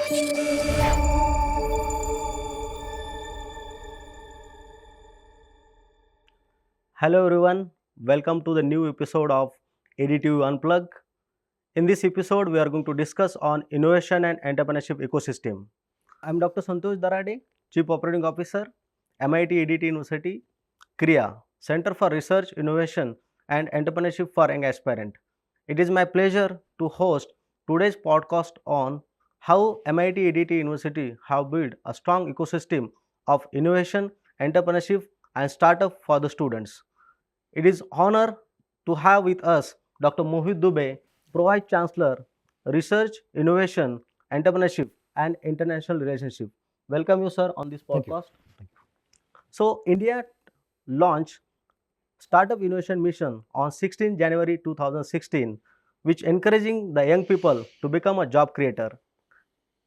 Hello everyone, welcome to the new episode of ADTU Unplugged. In this episode, we are going to discuss on innovation and entrepreneurship ecosystem. I am Dr. Santosh Darade, Chief Operating Officer, MIT-ADT University, CREA, Center for Research, Innovation and Entrepreneurship for Young Aspirant. It is my pleasure to host today's podcast on how MIT-ADT University have built a strong ecosystem of innovation, entrepreneurship and startup for the students. It is honor to have with us Dr. Mohit Dubey, Vice Chancellor, Research, Innovation, Entrepreneurship and International Relationship. Welcome you, sir, on this Thank you. podcast. So, India launched Startup Innovation Mission on 16 January 2016, which encouraging the young people to become a job creator.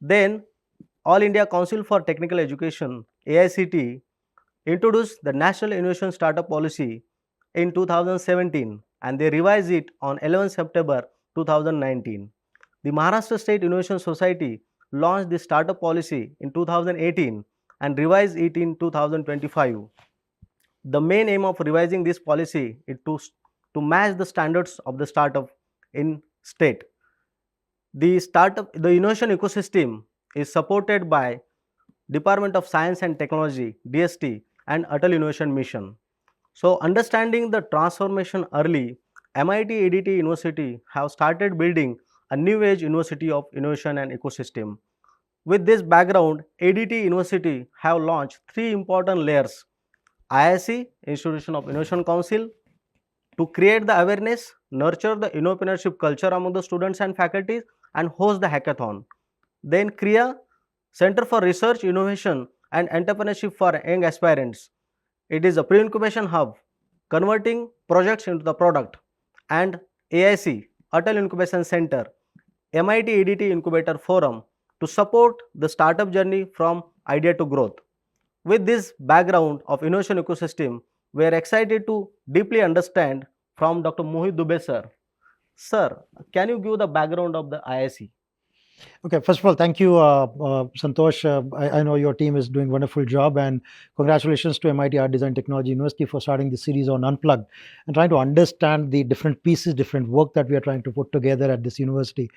Then, All India Council for Technical Education (AICTE) introduced the National Innovation Startup Policy in 2017 and they revised it on 11 September 2019. The Maharashtra State Innovation Society launched the startup policy in 2018 and revised it in 2025. The main aim of revising this policy is to match the standards of the startup in state. The innovation ecosystem is supported by Department of Science and Technology (DST) and Atal Innovation Mission. So, understanding the transformation early, MIT-ADT University have started building a new age university of innovation and ecosystem. With this background, ADT University have launched three important layers: IIC, Institution of Innovation Council, to create the awareness, nurture the entrepreneurship culture among the students and faculty, and host the hackathon. Then CREA, Center for Research, Innovation and Entrepreneurship for Young Aspirants. It is a pre-incubation hub, converting projects into the product. And AIC, Atal Incubation Center, MIT-ADT Incubator Forum to support the startup journey from idea to growth. With this background of innovation ecosystem, we are excited to deeply understand from Dr. Mohit Dubey sir. Sir, can you give the background of the IIC? Okay, first of all, thank you, Santosh. I know your team is doing a wonderful job, and congratulations to MIT Art Design Technology University for starting the series on Unplugged and trying to understand the different pieces, different work that we are trying to put together at this university.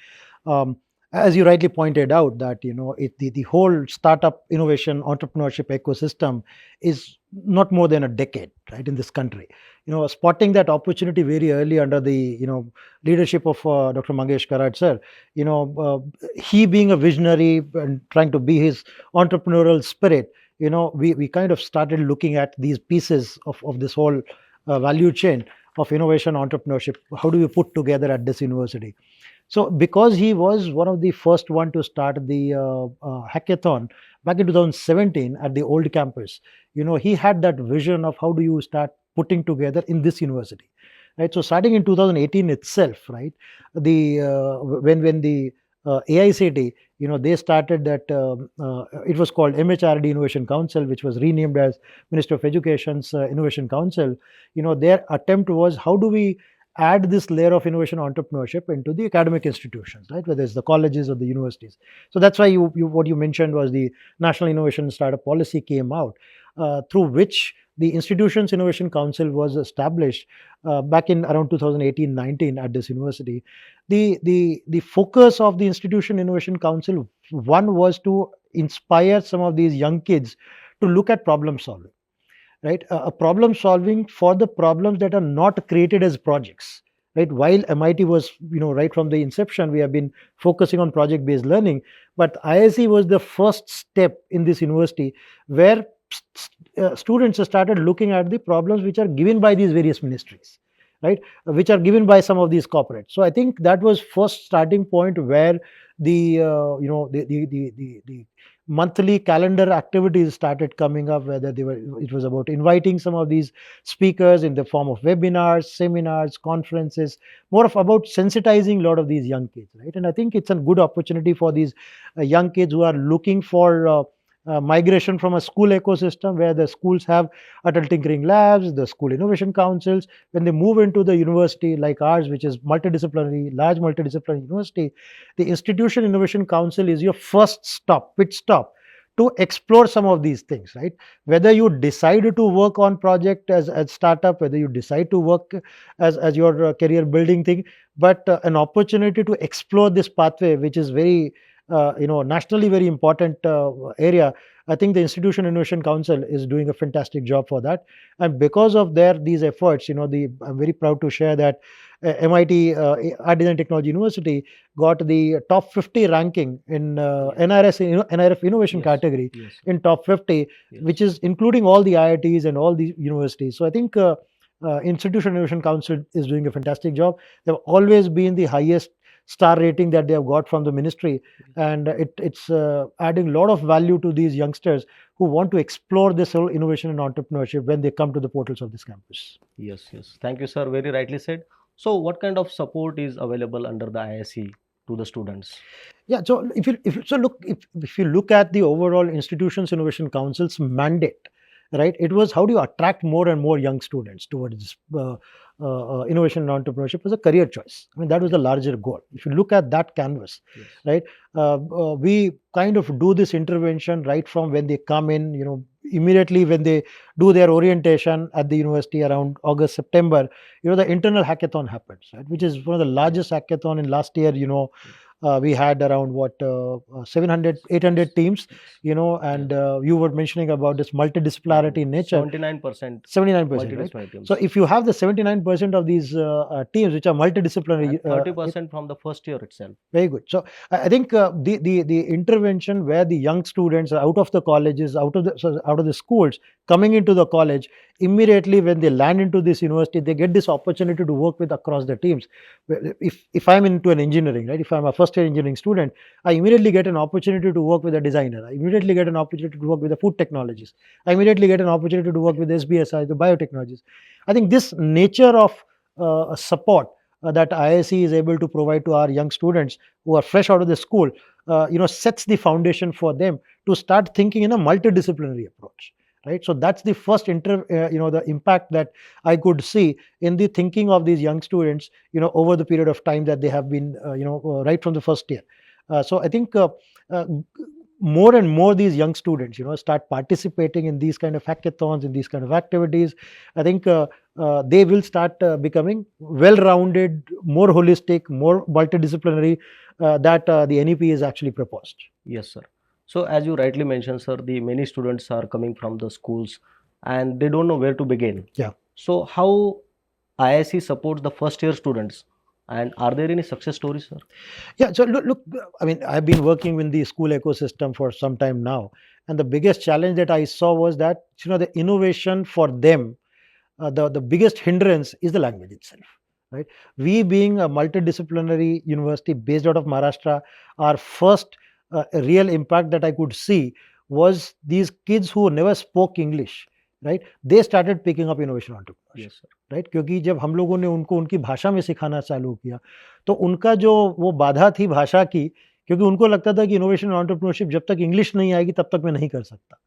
As you rightly pointed out, that the whole startup innovation entrepreneurship ecosystem is not more than a decade, right, in this country. Spotting that opportunity very early under the leadership of Dr. Mangesh Karad sir. He being a visionary and trying to be his entrepreneurial spirit. We kind of started looking at these pieces of this whole value chain of innovation entrepreneurship. How do we put together at this university? So, because he was one of the first one to start the hackathon back in 2017 at the old campus, he had that vision of how do you start putting together in this university, right? So, starting in 2018 itself, right, the when the AICT, they started that it was called MHRD Innovation Council, which was renamed as Minister of Education's Innovation Council. Their attempt was how do we add this layer of innovation entrepreneurship into the academic institutions, right? Whether it's the colleges or the universities. So that's why what you mentioned was the National Innovation Startup Policy came out, through which the Institutions Innovation Council was established back in around 2018-19 at this university. The focus of the Institution Innovation Council, one was to inspire some of these young kids to look at problem solving. Right, a problem solving for the problems that are not created as projects, right? While MIT was, right from the inception, we have been focusing on project based learning, but IIC was the first step in this university where students started looking at the problems which are given by these various ministries, right, which are given by some of these corporates. So I think that was first starting point where the the monthly calendar activities started coming up, whether it was about inviting some of these speakers in the form of webinars, seminars, conferences, more of about sensitizing a lot of these young kids, right? And I think it's a good opportunity for these young kids who are looking for migration from a school ecosystem where the schools have adult tinkering labs, the school innovation councils. When they move into the university like ours, which is multidisciplinary, large multidisciplinary university, the Institution Innovation Council is your first stop, pit stop, to explore some of these things, right? Whether you decide to work on project as startup, whether you decide to work as your career building thing, but an opportunity to explore this pathway, which is very nationally very important area. I think the Institution Innovation Council is doing a fantastic job for that, and because of these efforts, I'm very proud to share that MIT Art Design Technology University got the top 50 ranking in NRF innovation Yes. category Yes. in top 50, Yes. which is including all the IITs and all the universities. So I think Institution Innovation Council is doing a fantastic job. They've always been the highest star rating that they have got from the ministry, and it's adding a lot of value to these youngsters who want to explore this whole innovation and entrepreneurship when they come to the portals of this campus. Yes, yes. Thank you, sir. Very rightly said. So, what kind of support is available under the ISE to the students? Yeah, so if you look at the overall Institutions Innovation Council's mandate, right, it was how do you attract more and more young students towards this innovation and entrepreneurship as a career choice. I mean, that was the larger goal. If you look at that canvas, Yes. right, we kind of do this intervention right from when they come in, immediately when they do their orientation at the university around August, September, the internal hackathon happens, right, which is one of the largest hackathon in last year. We had around 700 800 teams, and you were mentioning about this multidisciplinarity nature. 79%. 79%, right? Multidisciplinary teams. So if you have the 79% of these teams which are multidisciplinary, And 30% from the first year itself. very good. So I think the intervention where the young students are out of the colleges, out of the schools, coming into the college, immediately when they land into this university, they get this opportunity to work with across the teams. If I'm into an engineering, right, if I'm a first year engineering student, I immediately get an opportunity to work with a designer. I immediately get an opportunity to work with the food technologies. I immediately get an opportunity to work with SBSI, the biotechnologies. I think this nature of support that ISE is able to provide to our young students who are fresh out of the school, sets the foundation for them to start thinking in a multidisciplinary approach, right? So that's the first the impact that I could see in the thinking of these young students, over the period of time that they have been, right from the first year. So I think more and more these young students, start participating in these kind of hackathons, in these kind of activities. I think they will start becoming well-rounded, more holistic, more multidisciplinary, that the NEP is actually proposed. Yes, sir. So, as you rightly mentioned, sir, the many students are coming from the schools and they don't know where to begin. Yeah. So, how ISE supports the first year students, and are there any success stories, sir? Yeah, so look, I mean, I've been working in the school ecosystem for some time now, and the biggest challenge that I saw was that the innovation for them, the biggest hindrance is the language itself, right? We being a multidisciplinary university based out of Maharashtra, our first real impact that I could see was these kids who never spoke English, right? They started picking up innovation entrepreneurship. Yes, sir. Right, क्योंकि जब हम लोगों ने उनको उनकी भाषा में सिखाना चालू किया, तो उनका जो वो बाधा थी भाषा की, क्योंकि उनको लगता था कि इनोवेशन एंटरप्रेन्योरशिप जब तक इंग्लिश नहीं आएगी तब तक मैं नहीं कर सकता,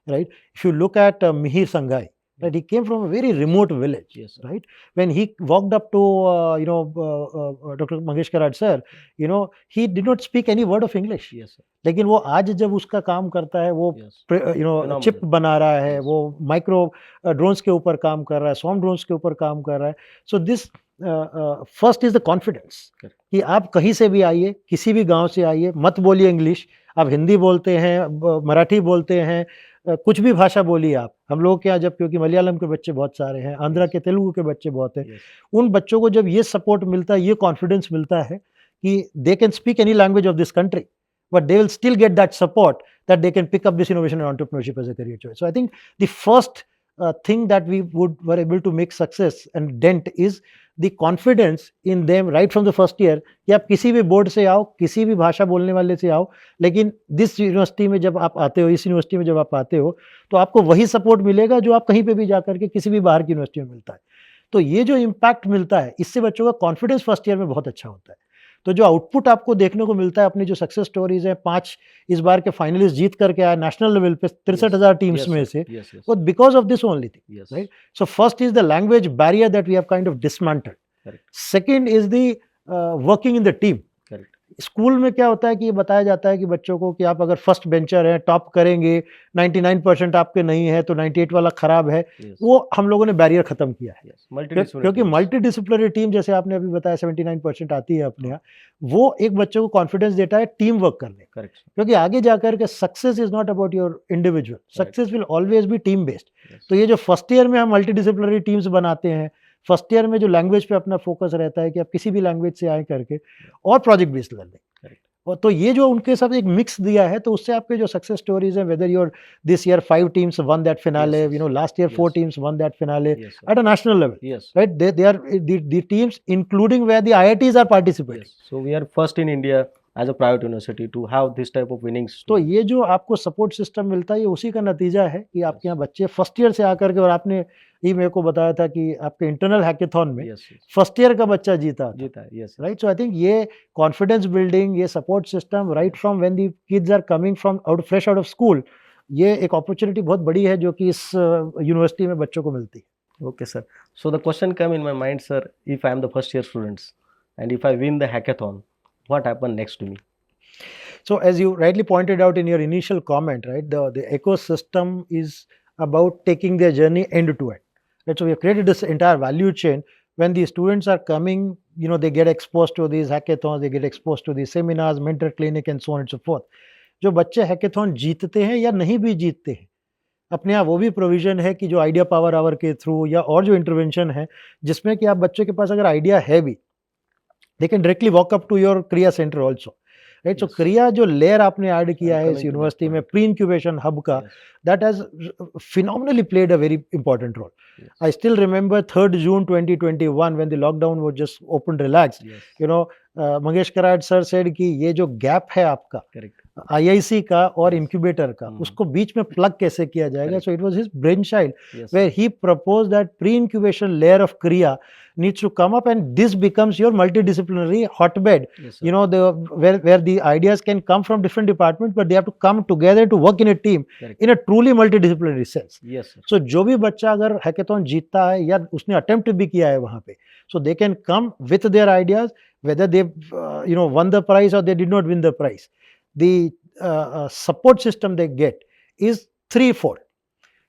right? If you look at Mihir Sangai, right, he came from a very remote village. Yes, sir. Right, when he walked up to Dr. Mangesh Karad sir, he did not speak any word of English. Yes, sir. लेकिन वो आज जब उसका काम करता है, वो Yes. Chip Phenomenal. बना रहा है, Yes. वो माइक्रो ड्रोन्स के ऊपर काम कर रहा है, स्वॉर्म ड्रोन्स के ऊपर काम कर रहा है. So this first is the confidence Correct. कि आप कहीं से भी आइए, किसी भी गांव से आइए, मत बोलिए इंग्लिश, आप हिंदी बोलते हैं, मराठी बोलते हैं, कुछ भी भाषा बोलिए आप. हम लोग के यहाँ जब, क्योंकि मलयालम के बच्चे बहुत सारे हैं, आंध्रा के, तेलुगु के बच्चे बहुत हैं, Yes. उन बच्चों को जब ये सपोर्ट मिलता है, ये कॉन्फिडेंस मिलता है कि they can speak any language of this country, but they will still get that support that they can pick up this innovation and entrepreneurship as a career choice. So I think the first thing that we were able to make success and dent is the confidence in them right from the first year कि आप किसी भी board से आओ, किसी भी भाषा बोलने वाले से आओ, लेकिन दिस यूनिवर्सिटी में जब आप आते हो, इस यूनिवर्सिटी में जब आप आते हो, तो आपको वही सपोर्ट मिलेगा जो आप कहीं पे भी जाकर के किसी भी बाहर की यूनिवर्सिटी में मिलता है. तो ये जो इम्पैक्ट मिलता है, इससे बच्चों का कॉन्फिडेंस फर्स्ट ईयर में बहुत अच्छा होता है. तो जो आउटपुट आपको देखने को मिलता है, अपनी जो सक्सेस स्टोरीज है, 5 इस बार के फाइनलिस्ट जीत करके आए नेशनल लेवल पे 63,000 टीम्स में से, वो because of this only thing, right? So first is the language barrier that we have kind of dismantled. Second is the working in the team. School में क्या होता है कि ये बताया जाता है कि बच्चों को कि आप अगर फर्स्ट बेंचर हैं, टॉप करेंगे, 99% आपके नहीं है तो 98 वाला खराब है. वो हम लोगों ने बैरियर खत्म किया है, क्योंकि मल्टी डिसिप्लिनरी टीम, जैसे आपने अभी बताया 79% आती है अपने यहाँ, वो एक बच्चे को कॉन्फिडेंस देता है टीम वर्क करने. क्योंकि आगे जाकर के success is not about your individual, success will always be team based. तो ये जो फर्स्ट ईयर में हम मल्टी डिसिप्लिनरी टीम्स बनाते हैं, फर्स्ट ईयर में जो लैंग्वेज पे अपना फोकस रहता है कि आप किसी भी लैंग्वेज से आए करके, और प्रोजेक्ट बेस्ड लर्निंग, और तो ये जो उनके साथ एक मिक्स दिया है, तो उससे आपके जो सक्सेस स्टोरीज हैं, whether your this year 5 teams won that finale, you know last year 4 teams won that finale at a national level, right? They are the teams including where the IITs are participating. So we are first in India as a private university to have this type of winnings. तो ये जो आपको support system मिलता है, ये उसी का नतीजा है कि आपके यहाँ बच्चे फर्स्ट ईयर से आकर के, और आपने ही मेरे को बताया था कि आपके इंटरनल हैकेथॉन में फर्स्ट ईयर का बच्चा जीता है, राइट? सो आई थिंक ये कॉन्फिडेंस बिल्डिंग, ये support system right from when the kids are coming from fresh out of school, ये एक अपॉर्चुनिटी बहुत बड़ी है जो कि इस यूनिवर्सिटी में बच्चों को मिलती है. Okay sir, so the question come in my mind sir, if I am the first year students and if I win the hackathon, what happened next to me? So as you rightly pointed out in your initial comment, right, the ecosystem is about taking their journey end to end, right? So we have created this entire value chain. When the students are coming, you know, they get exposed to these hackathons, they get exposed to these seminars, mentor clinic and so on and so forth. जो बच्चे hackathon जीतते हैं या नहीं भी जीतते हैं, अपने यहाँ वो भी प्रोविजन है कि जो आइडिया पावर आवर के थ्रू या और जो इंटरवेंशन है, जिसमें कि आप बच्चे के पास अगर आइडिया है भी, they can directly walk up to your Kriya center also, right? So Kriya जो लेयर आपने ऐड किया है इस यूनिवर्सिटी में, प्री इंक्यूबेशन हब का, that has phenomenally played a very important role. I still remember 3rd June 2021 when the lockdown was just open relaxed. You know, Mangesh Karad sir said कि ये जो गैप है आपका IIC का और इंक्यूबेटर का, उसको बीच में प्लग कैसे किया जाएगा. So it was his brainchild where he proposed that pre-incubation layer of Kriya needs to come up, and this becomes your multidisciplinary hotbed. You know, where the ideas can come from different departments, but they have to come together to work in a team in a truly multidisciplinary sense. So जो भी बच्चा अगर hackathon जीतता है या उसने attempt भी किया है वहाँ पे, so they can come with their ideas, whether they won the prize or they did not win the prize. The support system they get is threefold.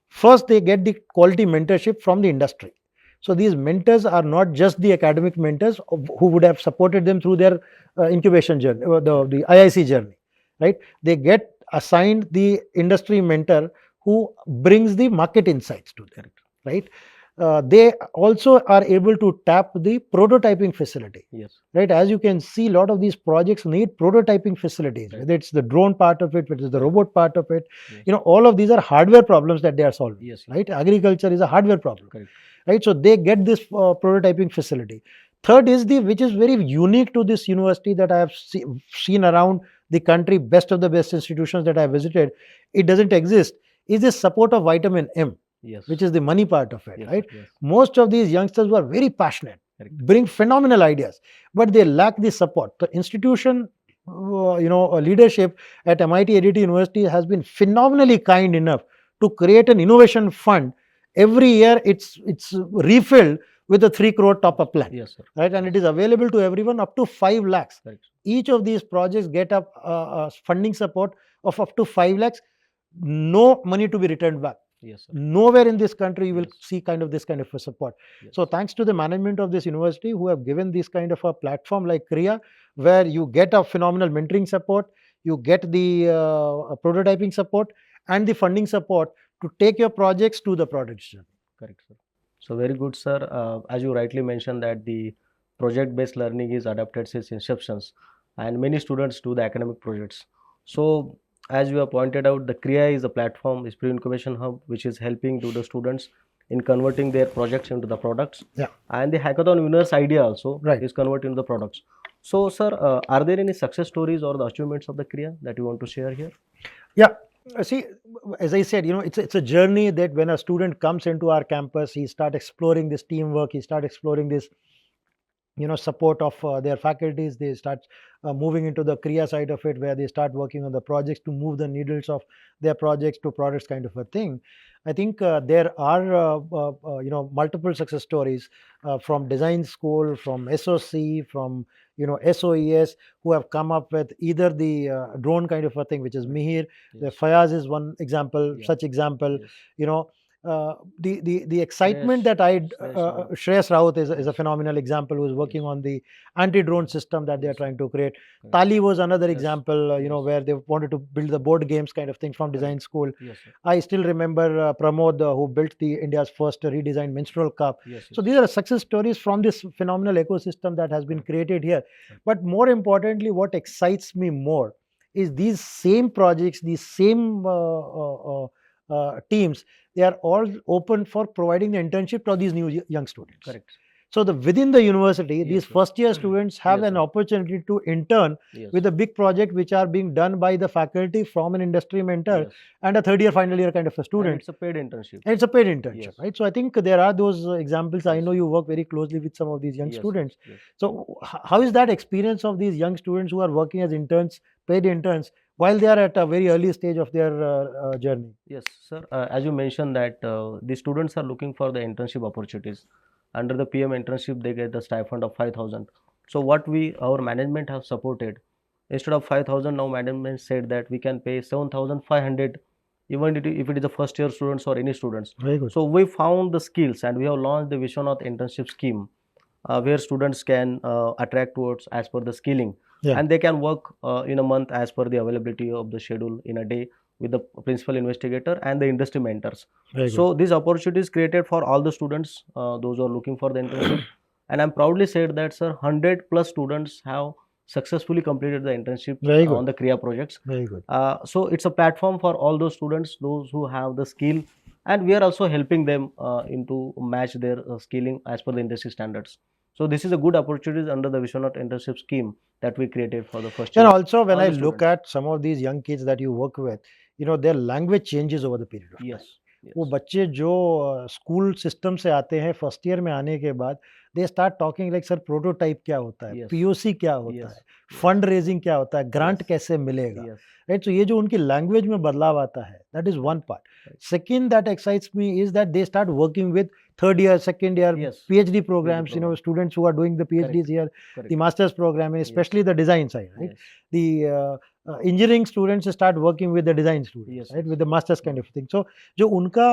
First, they get the quality mentorship from the industry. So these mentors are not just the academic mentors who would have supported them through their incubation journey, the IIC journey, right? They get assigned the industry mentor who brings the market insights to them, right? They also are able to tap the prototyping facility, right? As you can see, a lot of these projects need prototyping facilities, whether it's the drone part of it, whether it's the robot part of it. You know, all of these are hardware problems that they are solving, right? Agriculture is a hardware problem, right? So they get this prototyping facility. Third is which is very unique to this university that I have seen around the country, best of the best institutions that I have visited, it doesn't exist, is the support of vitamin M. Which is the money part of it, right? Most of these youngsters were very passionate, bring phenomenal ideas, but they lack the support. The institution, leadership at MIT-ADT University has been phenomenally kind enough to create an innovation fund. Every year, it's refilled with a 3 crore top-up plan, right? And it is available to everyone up to 5 lakhs. Each of these projects get funding support of up to 5 lakhs. No money to be returned back. Nowhere in this country you will see this kind of a support. So thanks to the management of this university who have given this kind of a platform like Kriya, where you get a phenomenal mentoring support, you get the prototyping support and the funding support to take your projects to the production. Correct, sir. So very good, sir. As you rightly mentioned that the project-based learning is adapted since inceptions, and many students do the academic projects. So as you have pointed out, the Kriya is a platform, is pre-incubation hub, which is helping to the students in converting their projects into the products. And the hackathon winners idea also is converted into the products. So, sir, are there any success stories or the achievements of the Kriya that you want to share here? Yeah. See, as I said, it's a journey that when a student comes into our campus, he starts exploring this teamwork, he starts exploring this support of their faculties. They start moving into the Kriya side of it, where they start working on the projects to move the needles of their projects to products, kind of a thing. I think there are multiple success stories from design school, from SOC, from SOES, who have come up with either the drone kind of a thing, which is Mihir. The Fayaz is one example, such example. The excitement that Shreyas Raut is a phenomenal example, who is working on the anti-drone system that they are trying to create. Tali was another example, where they wanted to build the board games kind of thing from design school. I still remember Pramod, who built the India's first redesigned menstrual cup. So these are success stories from this phenomenal ecosystem that has been created here. But more importantly, what excites me more is these same projects, these same teams, they are all open for providing the internship to these new young students. Correct. So within the university, these first year students have an opportunity to intern with a big project which are being done by the faculty from an industry mentor and a third year, final year kind of a student. And it's a paid internship. And it's a paid internship, right? So I think there are those examples. I know you work very closely with some of these young students. So how is that experience of these young students who are working as interns, paid interns, while they are at a very early stage of their journey? Yes, sir. As you mentioned that the students are looking for the internship opportunities. Under the PM internship, they get the stipend of 5,000. So what our management have supported, instead of 5,000, now management said that we can pay 7,500, even if it is the first year students or any students. Very good. So we found the skills and we have launched the Vishwanath internship scheme, where students can attract towards as per the skilling, and they can work in a month as per the availability of the schedule in a day with the principal investigator and the industry mentors. So these opportunities created for all the students, those who are looking for the internship. And I'm proudly said that, sir, 100 plus students have successfully completed the internship on the Kriya projects. Very good. So it's a platform for all those students, those who have the skill, and we are also helping them into match their skilling as per the industry standards. So this is a good opportunity under the Vishwanath internship scheme that we created for the first year. And also when I look at some of these young kids that you work with, their language changes over the period of time. वो बच्चे जो school system से आते हैं first year में आने के बाद, they start talking like, sir prototype क्या होता है, पीओसी क्या होता है, फंड रेजिंग क्या होता है, ग्रांट कैसे मिलेगा, राइट? सो ये जो उनकी लैंग्वेज में बदलाव आता है, that is one part. Second that excites me is that they start working with third year, second year PhD programs, students who are doing the PhDs here, the master's program, and especially the design side, right? The engineering students start working with the design students, right? With the master's kind of thing. So जो उनका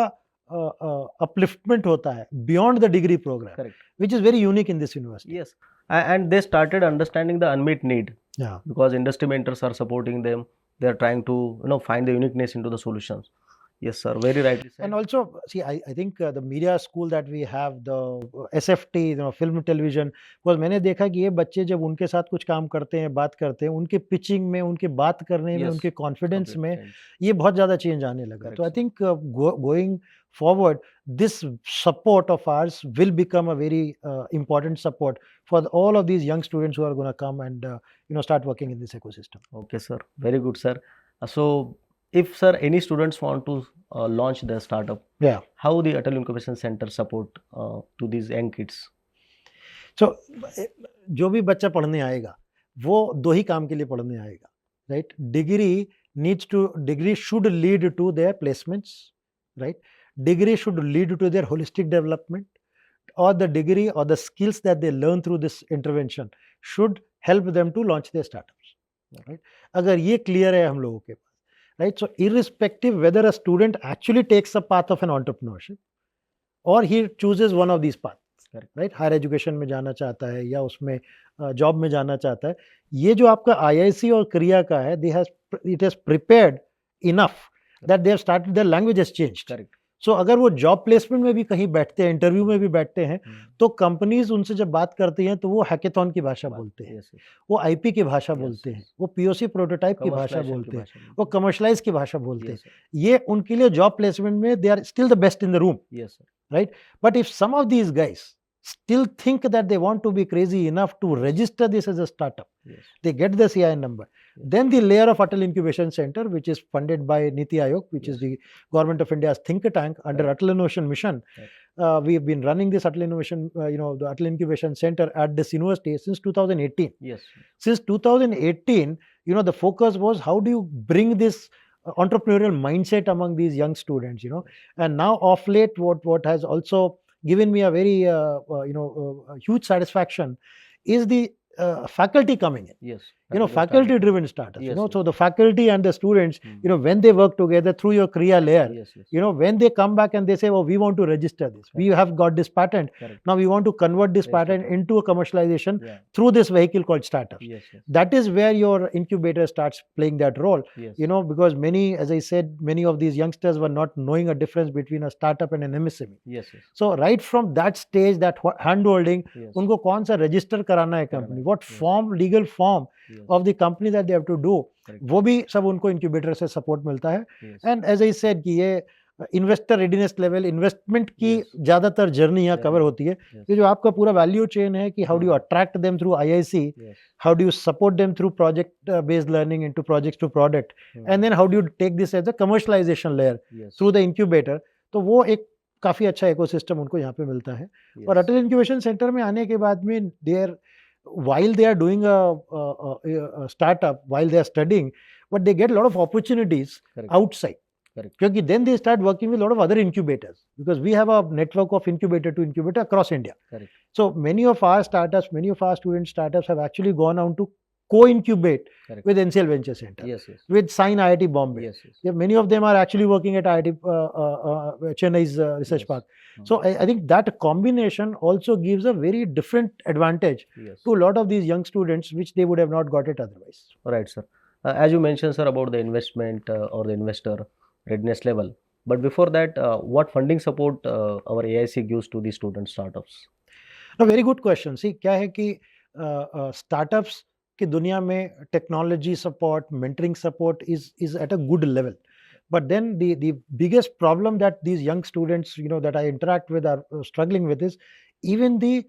upliftment होता है beyond the degree program, which is very unique in this university. Yes, and they started understanding the unmet need. Because industry mentors are supporting them. They are trying to find the uniqueness into the solutions. Yes, sir. Very rightly said. And also, see, I think the media school that we have, the SFT, film television, because मैंने देखा कि ये बच्चे जब उनके साथ कुछ काम करते हैं, बात करते हैं, उनके पिचिंग में, उनके बात करने में, उनके कॉन्फिडेंस में ये बहुत ज़्यादा चेंज आने लगा. तो I think going forward, this support of ours will become a very important support for all of these young students who are going to come and start working in this ecosystem. Okay, sir. Very good, sir. So if, sir, any students want to launch their startup, how the Atal Incubation Center support to these young kids? So जो भी बच्चा पढ़ने आएगा वो दो ही काम के लिए पढ़ने आएगा, right? Degree should lead to their placements, right? Degree should lead to their holistic development, or the degree or the skills that they learn through this intervention should help them to launch their startups, right? अगर ये clear है हम लोगों के पास, right? So irrespective whether a student actually takes a path of an entrepreneurship or he chooses one of these paths, right? Higher education में जाना चाहता है या उसमें जॉब में जाना चाहता है, ये जो आपका IIC और क्रिया का है, it has prepared enough that they have started, their language has changed. Correct. So अगर वो जॉब प्लेसमेंट में भी कहीं बैठते हैं, इंटरव्यू में भी बैठते हैं, तो कंपनीज उनसे जब बात करती हैं तो वो हैकेथॉन की भाषा बोलते हैं, वो आईपी की भाषा बोलते हैं, वो पीओसी प्रोटोटाइप की भाषा बोलते हैं, वो कमर्शलाइज की भाषा बोलते हैं. ये उनके लिए जॉब प्लेसमेंट में they are still the best in the room, right? But if some of these guys still think that they want to be crazy enough to register this as a startup. Yes. They get the CIN number. Yes. Then the layer of Atal Incubation Center, which is funded by Niti Aayog, which is Yes. the Government of India's think tank under Right. Atal Innovation Mission. Right. We have been running this Atal Innovation, the Atal Incubation Center at this university since 2018. Yes. Since 2018, the focus was how do you bring this entrepreneurial mindset among these young students, and now of late, what has also given me a very huge satisfaction is the faculty coming in. Yes. Faculty driven startups. Yes, So the faculty and the students, when they work together through your Kriya layer, Yes. Yes. when they come back and they say, oh, we want to register this, we have got this patent, Correct. now we want to convert this Register patent it. into a commercialization Yeah. through this vehicle called startups. Yes. Yes. That is where your incubator starts playing that role. Yes. Because as I said, many of these youngsters were not knowing a difference between a startup and an MSME. Yes. Yes. So right from that stage, that hand holding, Yes. उनको कौन सा register कराना है company, what Yes. form, legal form Yes. of the company that they have to do, Correct. वो भी सब उनको incubator से support मिलता है. Yes. And as I said कि ये investor readiness level, investment की Yes. ज़्यादातर journey यहाँ Yeah. cover होती है. Yes. ये जो आपका पूरा value chain है कि how do you attract them through IIC, Yes. how do you support them through project based learning into projects to product, and then how do you take this as a commercialization layer Yes. through the incubator. तो वो एक काफ़ी अच्छा ecosystem उनको यहाँ पे मिलता है. Yes. और अटल इंक्यूबेशन सेंटर में आने के बाद में while they are doing a startup, while they are studying, but they get a lot of opportunities Correct. outside. Correct. Because then they start working with a lot of other incubators, because we have a network of incubator to incubator across India. Correct. So many of our startups, many of our student startups have actually gone on to co-incubate Correct. with NCL Venture Center, Yes. Yes. with Sign IIT Bombay. Yes. Yes. Yeah, many of them are actually working at IIT Chennai's research Yes. park. So I think that combination also gives a very different advantage Yes. to a lot of these young students, which they would have not got it otherwise. Right, sir. As you mentioned, sir, about the investment or the investor readiness level. But before that, what funding support our AIC gives to the student startups? A very good question. See, क्या है कि startups की दुनिया में technology support, mentoring support is at a good level. But then the biggest problem that these young students, that I interact with are struggling with is even the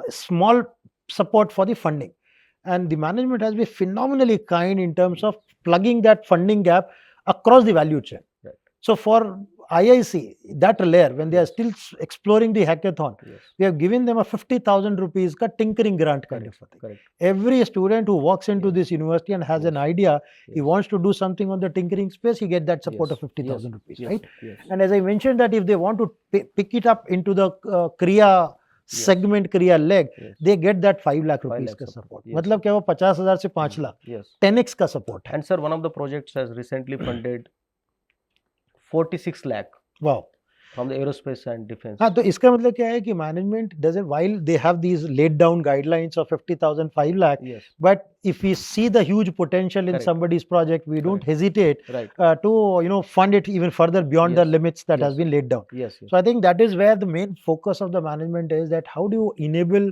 small support for the funding. And the management has been phenomenally kind in terms of plugging that funding gap across the value chain. Right. So for IIC, that layer, when they are still exploring the hackathon, Yes. we have given them a 50,000 rupees ka tinkering grant kind of a thing. Correct. Every student who walks into Yes. this university and has an Yes. idea, he Yes. wants to do something on the tinkering space, he get that support Yes. of 50,000 rupees, Yes. right? Yes. And as I mentioned that if they want to pick it up into the Kriya segment, Kriya leg, Yes. they get that 5 lakh 5 rupees lakh का support. support. Yes. मतलब क्या वो 50,000 से 5 lakh Yes. 10x का support है. And sir, one of the projects has recently funded 46 lakh Wow. from the aerospace and defense. हाँ, तो इसका मतलब क्या है कि management doesn't, while they have these laid down guidelines of 50,000, 5 lakh, Yes. but if we see the huge potential in Correct. somebody's project, we don't Correct. hesitate Right. to fund it even further beyond the Yes. limits that has Yes. been laid down. Yes. Yes. So I think that is where the main focus of the management is, that how do you enable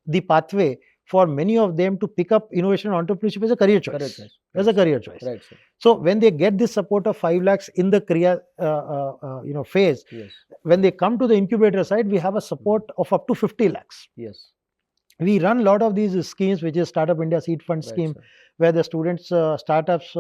the pathway for many of them to pick up innovation and entrepreneurship as a career choice. Correct. Right. As a career choice. Right, sir. So when they get this support of 5 lakhs in the Kriya phase, Yes. when they come to the incubator side, we have a support of up to 50 lakhs. Yes. We run a lot of these schemes, which is Startup India Seed Fund Right, scheme, sir. where the students, startups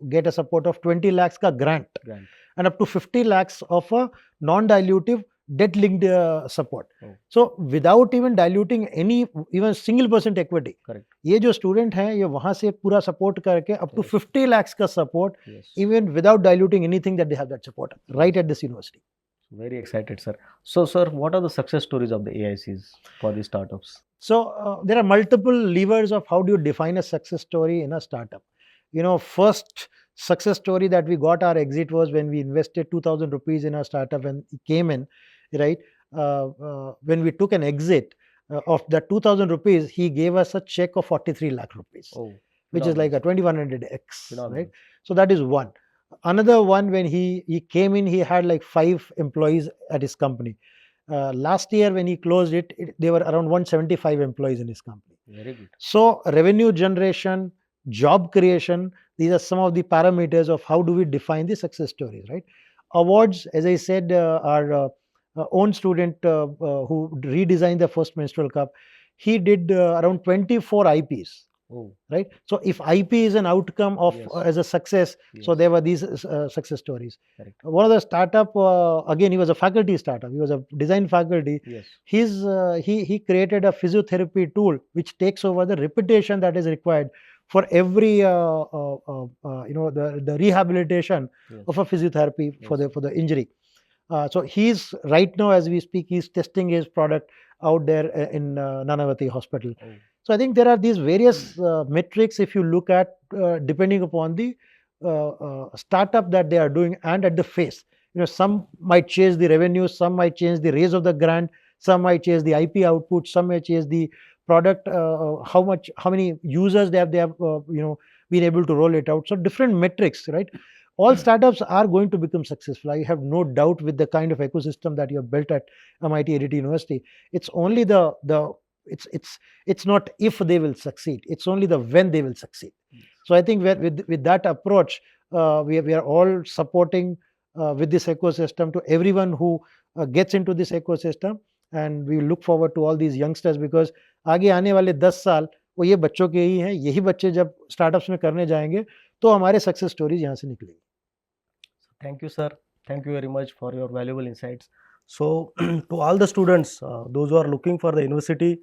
get a support of 20 lakhs ka grant Grant. and up to 50 lakhs of a non-dilutive debt-linked support. Oh. So without even diluting any, even single % equity, Correct. ये जो student हैं ये वहाँ से पूरा support करके up to Yes. 50 lakhs का support, Yes. even without diluting anything, that they have that support right at this university. Very excited, sir. So, sir, what are the success stories of the AICs for the startups? So there are multiple levers of how do you define a success story in a startup. First success story that we got our exit was when we invested 2,000 rupees in our startup and it came in, right? When we took an exit of that 2,000 rupees, he gave us a check of 43 lakh rupees, Oh, which is like a 2100x, Phenomenal. right? So that is one. Another one, when he came in, he had like 5 employees at his company. Last year when he closed it, there were around 175 employees in his company. Very good. So revenue generation, job creation, these are some of the parameters of how do we define the success stories, right? Awards, as I said, are own student who redesigned the first menstrual cup. He did around 24 IPs. Oh, Right. So if IP is an outcome of yes. as a success, so Yes. there were these success stories. Correct. One of the startup, again, he was a faculty startup. He was a design faculty. Yes. He created a physiotherapy tool which takes over the repetition that is required for every the rehabilitation Yes. of a physiotherapy for Yes. the injury. So he's right now, as we speak, he's testing his product out there in Nanavati Hospital. Oh. So I think there are these various metrics if you look at depending upon the startup that they are doing and at the phase. Some might change the revenue, some might change the raise of the grant, some might change the IP output, some might change the product, how many users they have been able to roll it out. So different metrics, right? All startups are going to become successful. I have no doubt with the kind of ecosystem that you have built at MIT-ADT University. It's only it's not if they will succeed. It's only the when they will succeed. So I think with that approach, we are all supporting with this ecosystem to everyone who gets into this ecosystem, and we look forward to all these youngsters because आगे आने वाले 10 साल वो ये बच्चों के ही हैं. यही बच्चे जब स्टार्टअप्स में करने जाएंगे तो हमारे सक्सेस स्टोरीज यहाँ से निकलेंगी. Thank you, sir. Thank you very much for your valuable insights. So, to all the students, those who are looking for the university,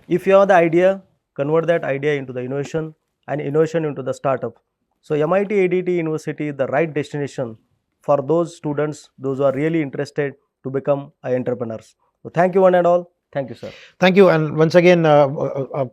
if you have the idea, convert that idea into the innovation and innovation into the startup. So, MIT-ADT University is the right destination for those students, those who are really interested to become entrepreneurs. So, thank you one and all. Thank you, sir. Thank you. And once again,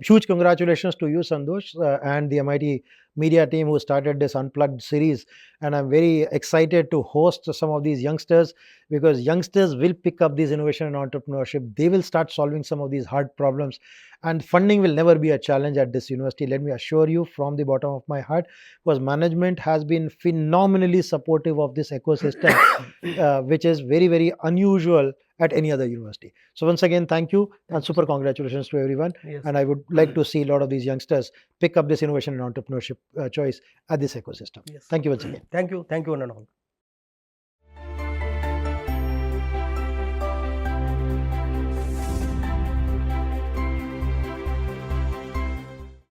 huge congratulations to you, Sandosh, and the MIT media team who started this Unplugged series. And I'm very excited to host some of these youngsters because youngsters will pick up this innovation and entrepreneurship. They will start solving some of these hard problems. And funding will never be a challenge at this university. Let me assure you from the bottom of my heart, because management has been phenomenally supportive of this ecosystem, which is very, very unusual at any other university. So once again, thank you and super congratulations to everyone. Yes. And I would like to see a lot of these youngsters pick up this innovation and entrepreneurship choice at this ecosystem. Yes. Thank you once again. Thank you one and all.